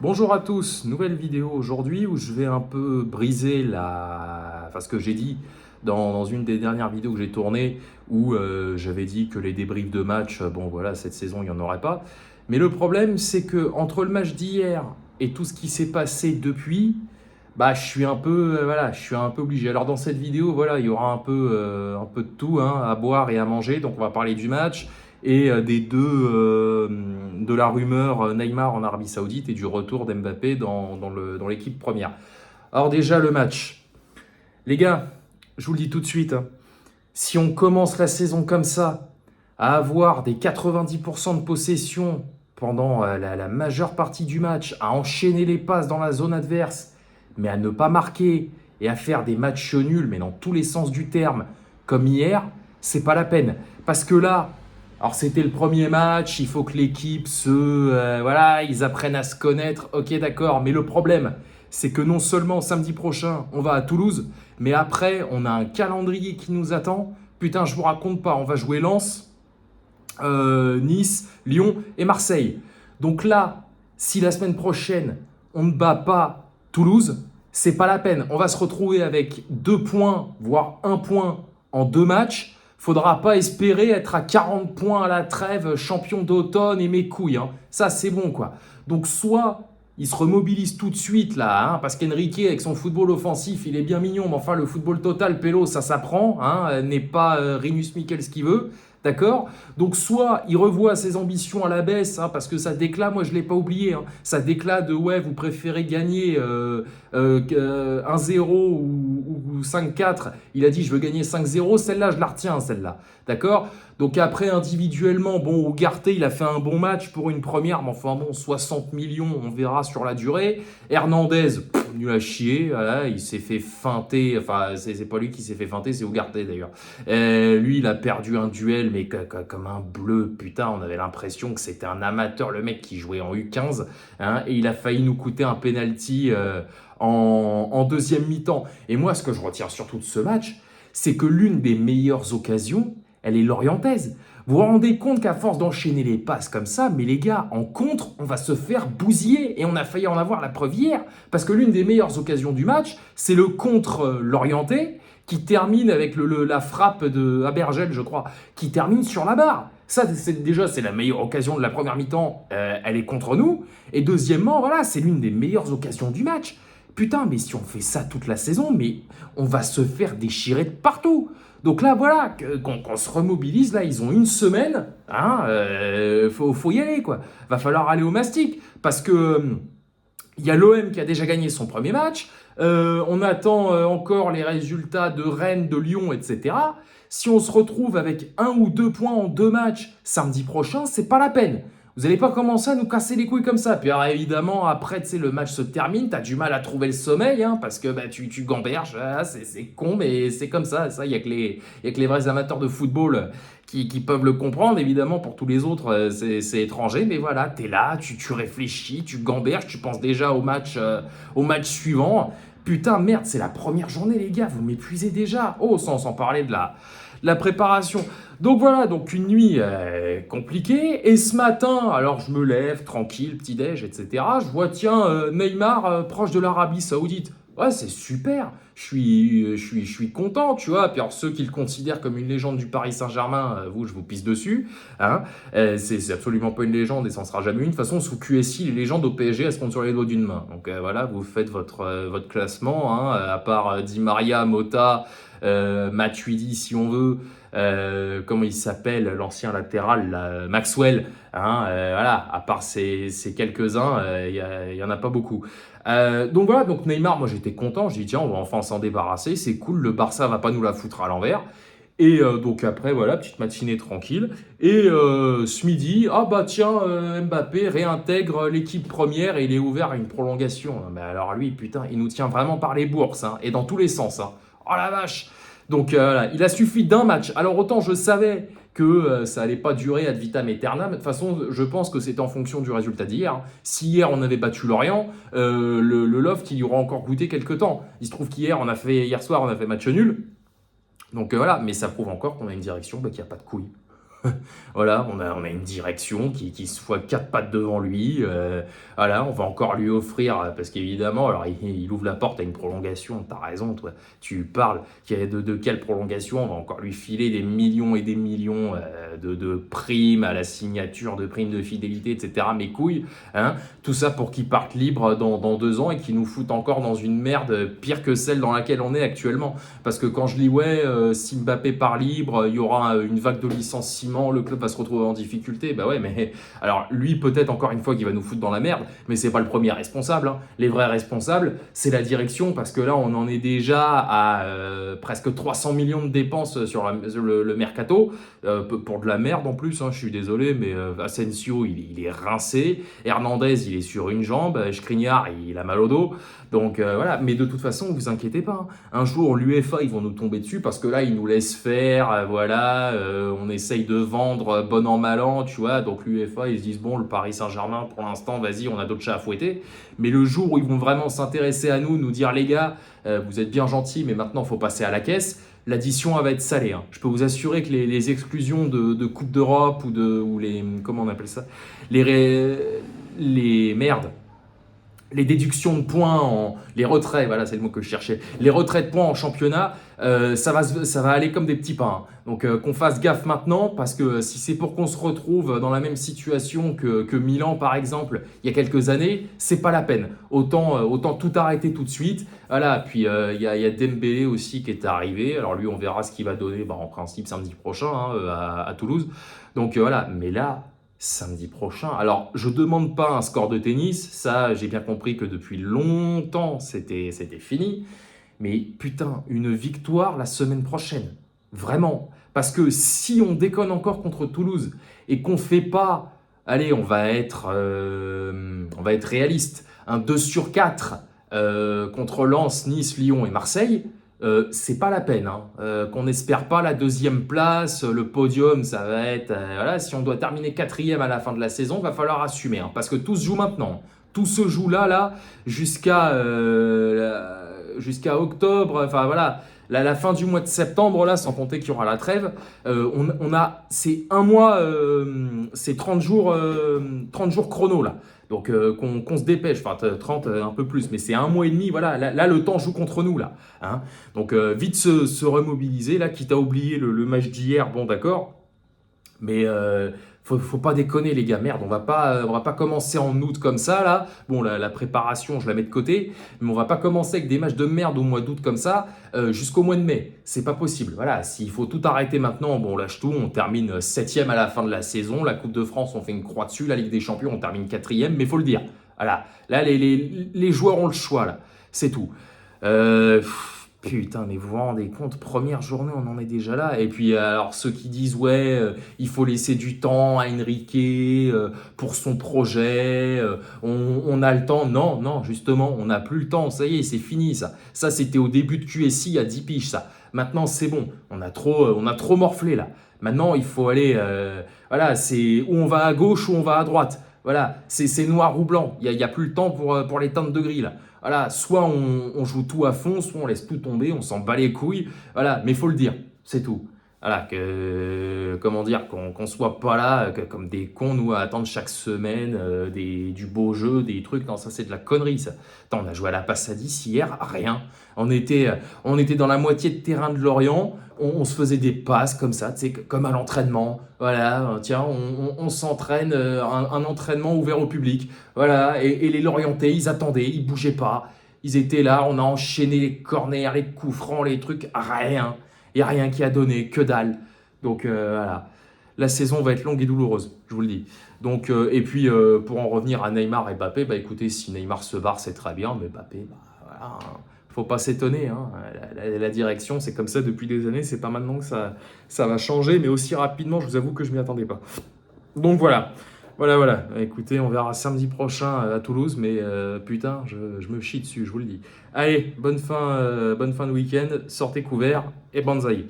Bonjour à tous, nouvelle vidéo aujourd'hui où je vais un peu briser enfin, ce que j'ai dit dans une des dernières vidéos que j'ai tournées où j'avais dit que les débriefs de match, bon voilà, cette saison il n'y en aurait pas. Mais le problème c'est que entre le match d'hier et tout ce qui s'est passé depuis, bah je suis un peu voilà, je suis un peu obligé. Alors dans cette vidéo, voilà, il y aura un peu de tout hein, à boire et à manger, donc on va parler du match et de la rumeur Neymar en Arabie Saoudite et du retour d'Mbappé dans l'équipe première. Alors déjà le match. Les gars, je vous le dis tout de suite, hein, si on commence la saison comme ça, à avoir des 90% de possession pendant la majeure partie du match, à enchaîner les passes dans la zone adverse, mais à ne pas marquer et à faire des matchs nuls, mais dans tous les sens du terme, comme hier, c'est pas la peine. Parce que là, alors c'était le premier match, il faut que l'équipe voilà, ils apprennent à se connaître, ok d'accord, mais le problème, c'est que non seulement samedi prochain, on va à Toulouse, mais après, on a un calendrier qui nous attend. Putain, je vous raconte pas, on va jouer Lens, Nice, Lyon et Marseille. Donc là, si la semaine prochaine, on ne bat pas Toulouse, c'est pas la peine. On va se retrouver avec 2 points, voire 1 point en 2 matchs. Faudra pas espérer être à 40 points à la trêve, champion d'automne et mes couilles, hein. Ça, c'est bon, quoi. Donc, soit il se remobilise tout de suite, là, hein, parce qu'Enrique, avec son football offensif, il est bien mignon, mais enfin, le football total, Pélo, ça s'apprend, hein, n'est pas Rinus Michels qui veut. D'accord. Donc, soit il revoit ses ambitions à la baisse, hein, parce que ça déclat, moi je ne l'ai pas oublié, hein, ça déclat de ouais, vous préférez gagner 1-0 ou 5-4. Il a dit je veux gagner 5-0, celle-là je la retiens, celle-là. D'accord. Donc, après, individuellement, bon, Ugarte, il a fait un bon match pour une première, mais enfin bon, 60 millions, on verra sur la durée. Hernandez, nul à chier, voilà, il s'est fait feinter, enfin, c'est pas lui qui s'est fait feinter, c'est Ugarte d'ailleurs. Lui, il a perdu un duel, mais comme un bleu, putain, on avait l'impression que c'était un amateur, le mec qui jouait en U15, hein, et il a failli nous coûter un penalty en deuxième mi-temps. Et moi, ce que je retiens surtout de ce match, c'est que l'une des meilleures occasions, elle est lorientaise. Vous vous rendez compte qu'à force d'enchaîner les passes comme ça, mais les gars, en contre, on va se faire bousiller. Et on a failli en avoir la preuve hier. Parce que l'une des meilleures occasions du match, c'est le contre l'orienté qui termine avec la frappe de Abergel, je crois, qui termine sur la barre. Ça, c'est la meilleure occasion de la première mi-temps. Elle est contre nous. Et deuxièmement, voilà, c'est l'une des meilleures occasions du match. Putain, mais si on fait ça toute la saison, mais on va se faire déchirer de partout. Donc là, voilà, qu'on se remobilise, là, ils ont une semaine, hein, faut y aller, quoi. Va falloir aller au mastic, parce que il y a l'OM qui a déjà gagné son premier match, on attend encore les résultats de Rennes, de Lyon, etc. Si on se retrouve avec 1 ou 2 points en 2 matchs samedi prochain, c'est pas la peine. Vous n'allez pas commencer à nous casser les couilles comme ça. Puis alors, évidemment, après, tu sais, le match se termine, tu as du mal à trouver le sommeil, hein, parce que bah, tu gamberges, ah, c'est con, mais c'est comme ça. Ça, il n'y a, y a que les vrais amateurs de football qui peuvent le comprendre. Évidemment, pour tous les autres, c'est étranger, mais voilà, tu es là, tu réfléchis, tu gamberges, tu penses déjà au match suivant. Putain, merde, c'est la première journée, les gars, vous m'épuisez déjà. Oh, sans parler de la préparation. Donc voilà, donc une nuit compliquée. Et ce matin, alors je me lève, tranquille, petit-déj, etc. Je vois, tiens, Neymar proche de l'Arabie Saoudite. Ouais, c'est super. Je suis content, tu vois. Puis alors, ceux qui le considèrent comme une légende du Paris Saint-Germain, vous, je vous pisse dessus. Hein. C'est absolument pas une légende et ça ne sera jamais une. De toute façon, sous QSI, les légendes au PSG, elles se comptent sur les doigts d'une main. Donc voilà, vous faites votre classement. Hein, à part Di Maria, Mota, Matuidi, si on veut. Comment il s'appelle, l'ancien latéral, là, Maxwell. Hein, voilà, à part ces quelques-uns, il y en a pas beaucoup. Donc voilà, donc Neymar, moi j'étais content, je dis tiens, on va enfin s'en débarrasser, c'est cool, le Barça va pas nous la foutre à l'envers. Et donc après, voilà, petite matinée tranquille. Et ce midi, ah bah tiens, Mbappé réintègre l'équipe première et il est ouvert à une prolongation. Mais alors lui, putain, il nous tient vraiment par les bourses, hein, et dans tous les sens. Hein. Oh la vache! Donc voilà, il a suffi d'un match. Alors autant je savais que ça allait pas durer ad vitam aeternam. De toute façon, je pense que c'est en fonction du résultat d'hier. Hein. Si hier on avait battu Lorient, le loft il y aura encore goûté quelques temps. Il se trouve hier soir on a fait match nul. Donc voilà, mais ça prouve encore qu'on a une direction qu'il n'y a pas de couilles. Voilà, on a une direction qui se voit quatre pattes devant lui. Voilà, on va encore lui offrir, parce qu'évidemment, alors il ouvre la porte à une prolongation, t'as raison, toi. Tu parles de quelle prolongation? On va encore lui filer des millions et des millions de primes à la signature, de primes de fidélité, etc. Mes couilles, hein. Tout ça pour qu'il parte libre dans 2 ans et qu'il nous foute encore dans une merde pire que celle dans laquelle on est actuellement. Parce que quand je dis, ouais, si Mbappé part libre, il y aura une vague de licenciements, le club va se retrouver en difficulté. Bah ouais, mais alors lui, peut-être encore une fois qu'il va nous foutre dans la merde, mais c'est pas le premier responsable, hein. Les vrais responsables, c'est la direction, parce que là, on en est déjà à presque 300 millions de dépenses sur le mercato, pour de la merde en plus, hein, je suis désolé, mais Asensio, il est rincé, Hernandez, il est sur une jambe, Skriniar, il a mal au dos, donc voilà, mais de toute façon, vous inquiétez pas, hein. Un jour, l'UEFA, ils vont nous tomber dessus, parce que là, ils nous laissent faire, voilà, on essaye de vendre bon an, mal an, tu vois, donc l'UEFA, ils se disent, bon, le Paris Saint-Germain, pour l'instant, vas-y, on a d'autres chats à fouetter, mais le jour où ils vont vraiment s'intéresser à nous, nous dire, les gars, vous êtes bien gentils, mais maintenant, il faut passer à la caisse, l'addition, elle va être salée, hein. Je peux vous assurer que les exclusions de Coupe d'Europe ou les, comment on appelle ça, les merdes, les déductions de points, les retraits, voilà, c'est le mot que je cherchais, les retraits de points en championnat, ça va aller comme des petits pains, hein. Donc qu'on fasse gaffe maintenant, parce que si c'est pour qu'on se retrouve dans la même situation que Milan, par exemple, il y a quelques années, c'est pas la peine. Autant tout arrêter tout de suite. Voilà, puis il y a Dembélé aussi qui est arrivé. Alors lui, on verra ce qu'il va donner, en principe samedi prochain, hein, à Toulouse. Donc voilà, mais là, samedi prochain. Alors, je ne demande pas un score de tennis, ça, j'ai bien compris que depuis longtemps, c'était fini. Mais putain, une victoire la semaine prochaine. Vraiment. Parce que si on déconne encore contre Toulouse et qu'on fait pas, allez, on va être réaliste, un 2 sur 4 contre Lens, Nice, Lyon et Marseille, c'est pas la peine, hein. Qu'on n'espère pas la deuxième place, le podium, ça va être, voilà, si on doit terminer quatrième à la fin de la saison, va falloir assumer, hein, parce que tout se joue maintenant. Tout se joue là, jusqu'à octobre, enfin voilà, la fin du mois de septembre, là, sans compter qu'il y aura la trêve, c'est un mois, c'est 30 jours chrono, là. Donc qu'on se dépêche, enfin 30, un peu plus, mais c'est un mois et demi, voilà, là, le temps joue contre nous, là, hein. Donc vite se remobiliser, là, quitte à oublier le match d'hier, bon d'accord, mais faut pas déconner les gars, merde, on va pas commencer en août comme ça là. Bon, la préparation, je la mets de côté, mais on va pas commencer avec des matchs de merde au mois d'août comme ça jusqu'au mois de mai. C'est pas possible. Voilà, s'il faut tout arrêter maintenant, bon, on lâche tout, on termine septième à la fin de la saison. La Coupe de France, on fait une croix dessus. La Ligue des Champions, on termine quatrième, mais faut le dire. Voilà, là, les joueurs ont le choix là, c'est tout. Putain, mais vous vous rendez compte, première journée, on en est déjà là. Et puis, alors, ceux qui disent, ouais, il faut laisser du temps à Enrique pour son projet, on a le temps. Non, non, justement, on n'a plus le temps. Ça y est, c'est fini, ça. Ça, c'était au début de QSI à 10 piges, ça. Maintenant, c'est bon. On a trop morflé, là. Maintenant, il faut aller, voilà, c'est où on va à gauche ou on va à droite. Voilà, c'est noir ou blanc. Il y a plus le temps pour les teintes de gris, là. Voilà, soit on joue tout à fond, soit on laisse tout tomber, on s'en bat les couilles. Voilà, mais il faut le dire, c'est tout. Voilà, comment dire, qu'on soit pas là comme des cons, nous, à attendre chaque semaine du beau jeu, des trucs. Non, ça, c'est de la connerie, ça. Attends, on a joué à la Passadis hier, rien. On était dans la moitié de terrain de Lorient, on se faisait des passes comme ça, tu sais, comme à l'entraînement. Voilà, tiens, on s'entraîne, un entraînement ouvert au public. Voilà, et les Lorientais, ils attendaient, ils bougeaient pas. Ils étaient là, on a enchaîné les corners, les coups francs, les trucs, rien. Il n'y a rien qui a donné, que dalle. Donc voilà, la saison va être longue et douloureuse, je vous le dis. Donc, et puis, pour en revenir à Neymar et Mbappé, bah écoutez, si Neymar se barre, c'est très bien, mais Mbappé, bah voilà, hein. Faut pas s'étonner, hein. La direction, c'est comme ça depuis des années, c'est pas maintenant que ça va changer, mais aussi rapidement, je vous avoue que je m'y attendais pas. Donc voilà. Voilà. Écoutez, on verra samedi prochain à Toulouse, mais putain, je me chie dessus, je vous le dis. Allez, bonne fin de week-end, sortez couverts et banzai.